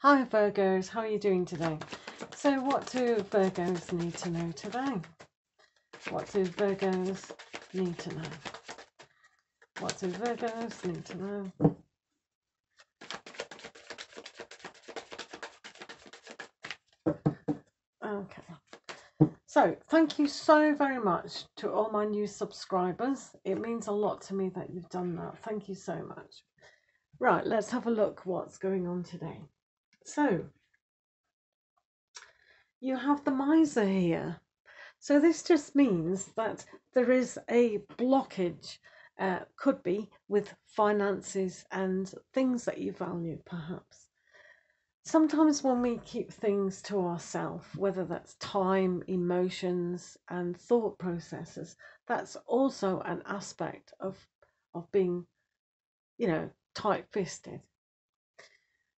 Hi Virgos, how are you doing today? So what do Virgos need to know today? What do Virgos need to know? What do Virgos need to know? Okay. So thank you so very much to all my new subscribers. It means a lot to me that you've done that. Thank you so much. Right, let's have a look what's going on today. So you have the miser here. So this just means that there is a blockage, could be with finances and things that you value, perhaps. Sometimes when we keep things to ourselves, whether that's time, emotions, and thought processes, that's also an aspect of being, tight-fisted.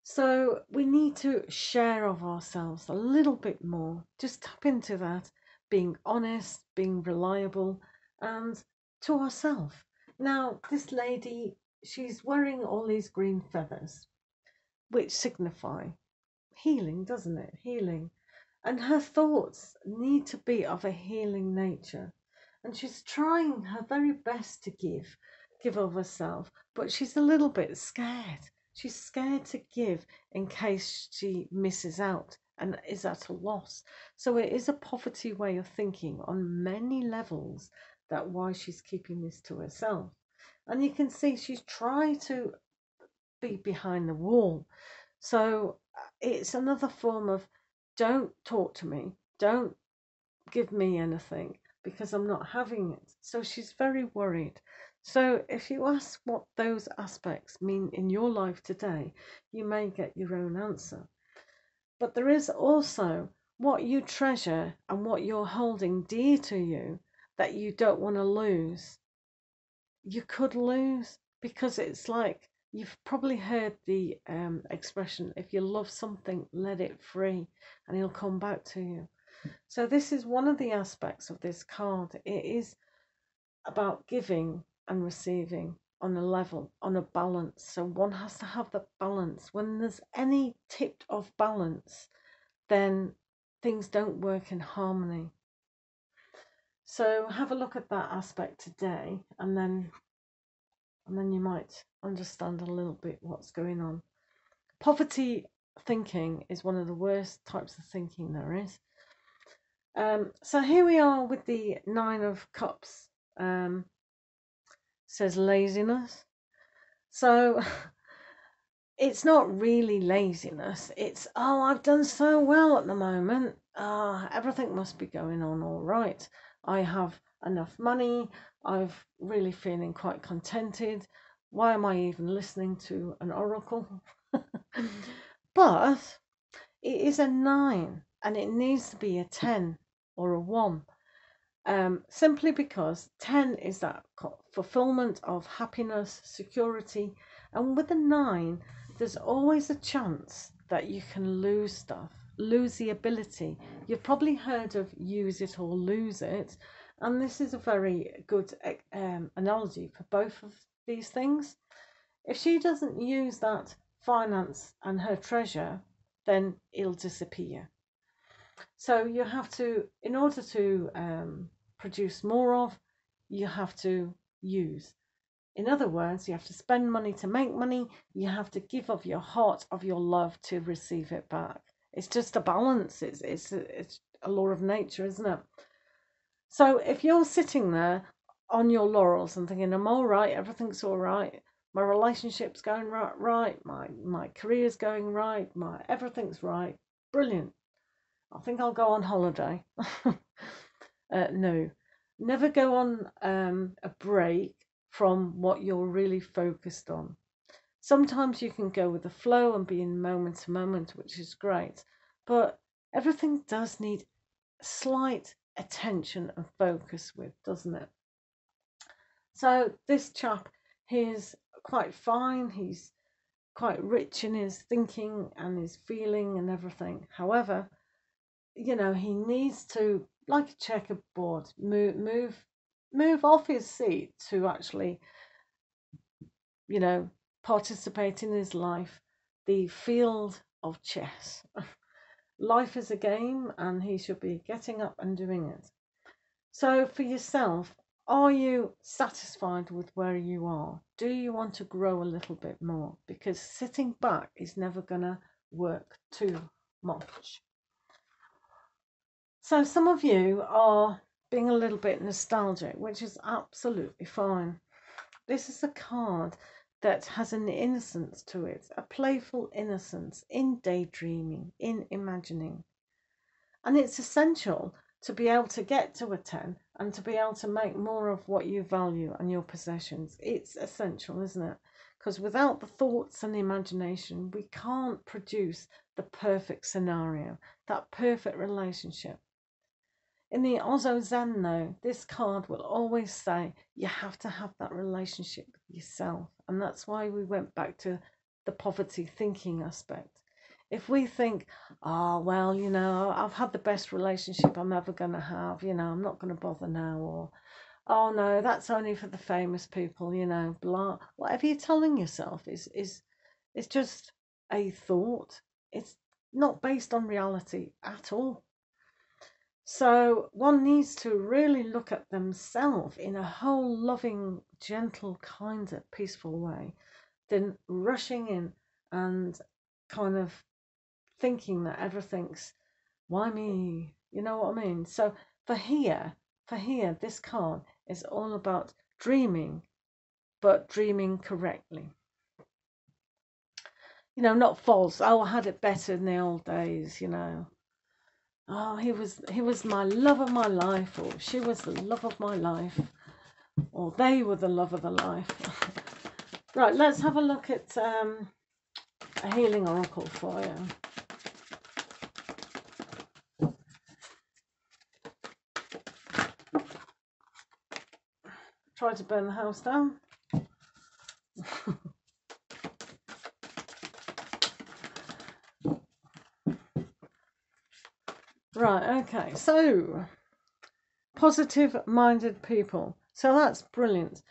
So we need to share of ourselves a little bit more. Just tap into that, being honest, being reliable, and to ourselves. Now, this lady, she's wearing all these green feathers, which signify healing, doesn't it? Healing. And her thoughts need to be of a healing nature. And she's trying her very best to give of herself, but she's a little bit scared. She's scared to give in case she misses out and is at a loss. So it is a poverty way of thinking on many levels, that why she's keeping this to herself. And you can see she's trying to be behind the wall. So it's another form of, don't talk to me, don't give me anything because I'm not having it. So she's very worried. So if you ask what those aspects mean in your life today, you may get your own answer. But there is also what you treasure and what you're holding dear to you that you don't want to lose. You could lose, because it's like, you've probably heard the expression, if you love something, let it free and it'll come back to you. So this is one of the aspects of this card. It is about giving and receiving on a level, on a balance. So one has to have the balance. When there's any tip of balance, then things don't work in harmony. So have a look at that aspect today, and then you might understand a little bit what's going on. Poverty thinking is one of the worst types of thinking there is. So here we are with the Nine of Cups. Says laziness. So it's not really laziness. It's, oh, I've done so well at the moment. Everything must be going on all right. I have enough money. I'm really feeling quite contented. Why am I even listening to an oracle? But it is a 9 and it needs to be a 10 or a 1. Simply because 10 is that fulfillment of happiness, security, and with a 9, there's always a chance that you can lose stuff, lose the ability. You've probably heard of use it or lose it, and this is a very good analogy for both of these things. If she doesn't use that finance and her treasure, then it'll disappear. So you have to, in order to produce more of, you have to use. In other words, you have to spend money to make money. You have to give of your heart, of your love, to receive it back. It's just a balance. It's a law of nature, isn't it? So if you're sitting there on your laurels and thinking, I'm all right, everything's all right, my relationship's going right, my career's going right, my everything's right, brilliant. I think I'll go on holiday. No, never go on a break from what you're really focused on. Sometimes you can go with the flow and be in moment to moment, which is great, but everything does need slight attention and focus with, doesn't it? So this chap, he's quite fine, he's quite rich in his thinking and his feeling and everything. However, he needs to, like a checkerboard, move off his seat to actually, participate in his life. The field of chess. Life is a game and he should be getting up and doing it. So for yourself, are you satisfied with where you are? Do you want to grow a little bit more? Because sitting back is never going to work too much. So some of you are being a little bit nostalgic, which is absolutely fine. This is a card that has an innocence to it, a playful innocence in daydreaming, in imagining. And it's essential to be able to get to a 10 and to be able to make more of what you value and your possessions. It's essential, isn't it? Because without the thoughts and imagination, we can't produce the perfect scenario, that perfect relationship. In the Ozo Zen, though, this card will always say you have to have that relationship with yourself. And that's why we went back to the poverty thinking aspect. If we think, oh, well, I've had the best relationship I'm ever going to have, I'm not going to bother now, or, oh, no, that's only for the famous people, blah. Whatever you're telling yourself is just a thought. It's not based on reality at all. So one needs to really look at themselves in a whole loving, gentle, kind of peaceful way, than rushing in and kind of thinking that everything's, why me? You know what I mean? So for here, this card is all about dreaming, but dreaming correctly. Not false. Oh, I had it better in the old days, Oh, he was my love of my life, or she was the love of my life, or they were the love of the life. Right, let's have a look at a healing oracle for you. Try to burn the house down. Right, okay, so positive-minded people. So that's brilliant.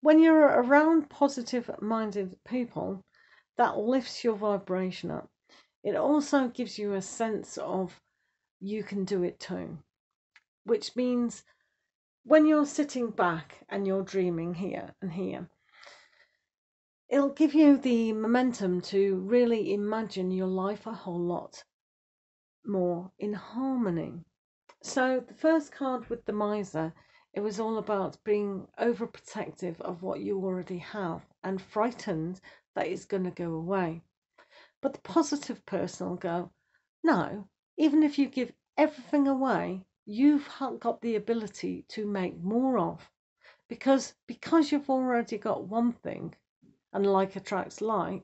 When you're around positive-minded people, that lifts your vibration up. It also gives you a sense of you can do it too, which means when you're sitting back and you're dreaming here and here, it'll give you the momentum to really imagine your life a whole lot more in harmony. So the first card with the miser, it was all about being overprotective of what you already have and frightened that it's going to go away. But the positive person will go, no, even if you give everything away, you've got the ability to make more of, because you've already got one thing, and like attracts like,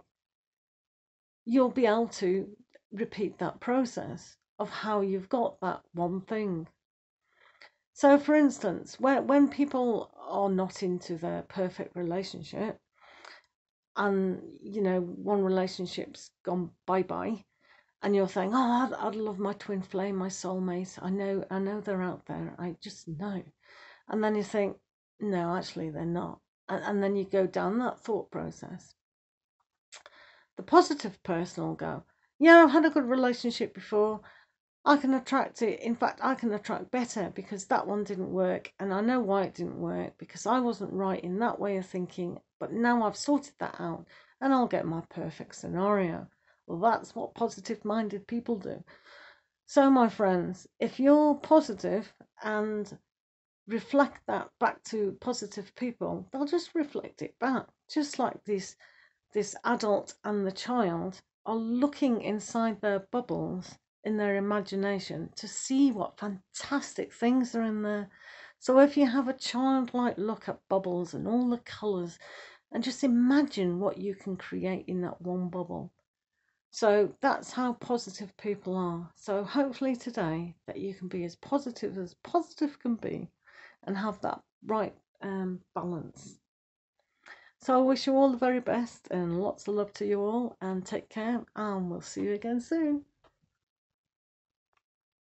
you'll be able to repeat that process of how you've got that one thing. So for instance, when people are not into their perfect relationship, and one relationship's gone bye-bye, and you're saying, oh, I'd love my twin flame, my soulmate, I know they're out there, I just know. And then you think, no, actually they're not. And then you go down that thought process. The positive person will go, yeah, I've had a good relationship before, I can attract it. In fact, I can attract better because that one didn't work, and I know why it didn't work, because I wasn't right in that way of thinking, but now I've sorted that out and I'll get my perfect scenario. Well, that's what positive-minded people do. So, my friends, if you're positive and reflect that back to positive people, they'll just reflect it back. Just like this adult and the child are looking inside their bubbles in their imagination to see what fantastic things are in there. So if you have a childlike look at bubbles and all the colours, and just imagine what you can create in that one bubble. So that's how positive people are. So hopefully today that you can be as positive can be, and have that right balance. So I wish you all the very best and lots of love to you all, and take care, and we'll see you again soon.